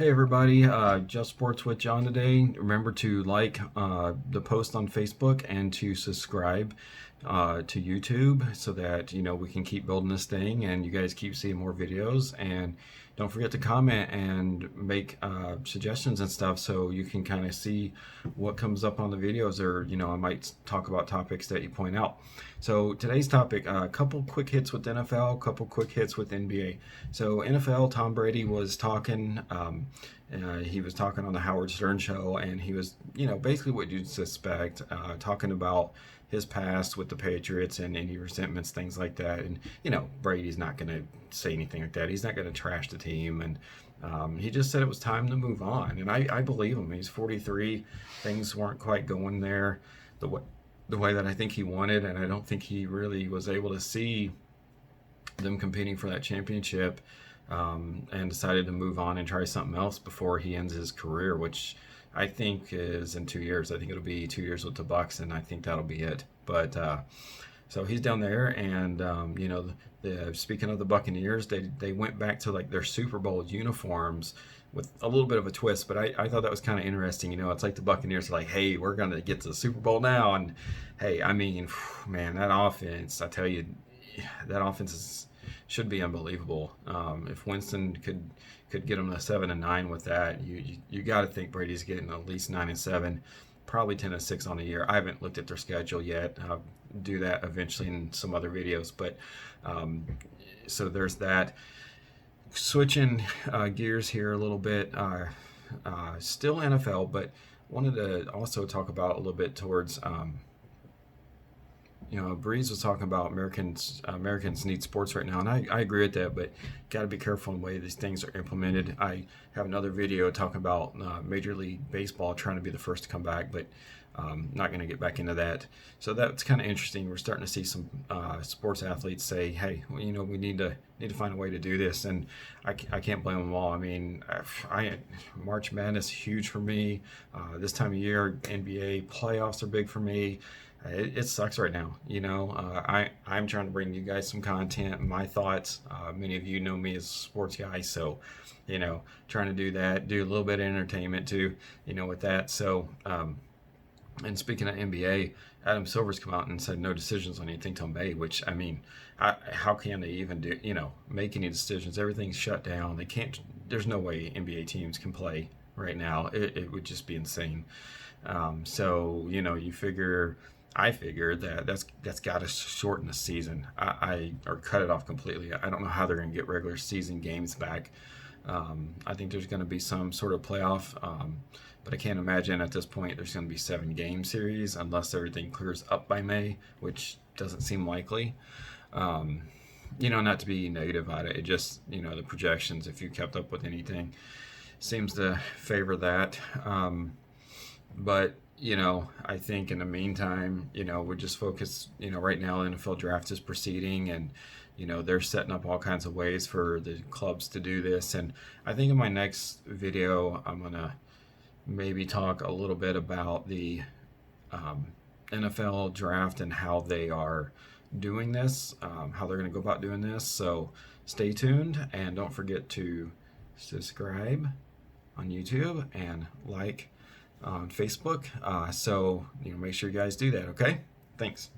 Hey everybody, Just Sports with John today. Remember to like the post on Facebook and to subscribe to YouTube so that we can keep building this thing and you guys keep seeing more videos. And don't forget to comment and make suggestions and stuff so you can kind of see what comes up on the videos, or I might talk about topics that you point out. So today's topic, a couple quick hits with NFL, a couple quick hits with NBA. So NFL, Tom Brady was talking. He was talking on the Howard Stern show, and he was, basically what you'd suspect, talking about his past with the Patriots and any resentments, things like that. And Brady's not going to say anything like that. He's not going to trash the team, and he just said it was time to move on. And I believe him. He's 43. Things weren't quite going there the way that I think he wanted, and I don't think he really was able to see them competing for that championship, and decided to move on and try something else before he ends his career, which I think is in 2 years. I think it'll be 2 years with the Bucks, and I think that'll be it. But so he's down there, and speaking of the Buccaneers, they went back to like their Super Bowl uniforms with a little bit of a twist. But I thought that was kind of interesting. It's like the Buccaneers are like, hey, we're gonna get to the Super Bowl now, and hey, I mean, man, that offense, I tell you, that offense should be unbelievable. If Winston could get them to 7-9 with that, you got to think Brady's getting at least 9-7, probably 10-6 on the year. I haven't looked at their schedule yet. I'll do that eventually in some other videos. But so there's that. Switching gears here a little bit. Still NFL, but wanted to also talk about a little bit towards. Breeze was talking about Americans need sports right now, and I agree with that, but got to be careful in the way these things are implemented. I have another video talking about Major League Baseball trying to be the first to come back, but not going to get back into that. So that's kind of interesting. We're starting to see some sports athletes say, "Hey, we need to find a way to do this," and I can't blame them all. I mean, March Madness is huge for me. This time of year, NBA playoffs are big for me. It sucks right now. I'm trying to bring you guys some content, my thoughts. Many of you know me as a sports guy, so trying to do that, do a little bit of entertainment too, with that. So, and speaking of NBA, Adam Silver's come out and said no decisions on anything till May. Which, I mean, how can they even make any decisions? Everything's shut down. They can't. There's no way NBA teams can play right now. It would just be insane. So you figure. I figured that's got to shorten the season. Or cut it off completely. I don't know how they're going to get regular season games back. I think there's going to be some sort of playoff, but I can't imagine at this point there's going to be 7-game series unless everything clears up by May, which doesn't seem likely. Not to be negative about it. It just the projections, if you kept up with anything, seems to favor that. But I think in the meantime, we just focus, right now the NFL draft is proceeding, and, they're setting up all kinds of ways for the clubs to do this. And I think in my next video, I'm going to maybe talk a little bit about the NFL draft and how they are doing this, how they're going to go about doing this. So stay tuned, and don't forget to subscribe on YouTube and like on Facebook. So make sure you guys do that. Okay, thanks.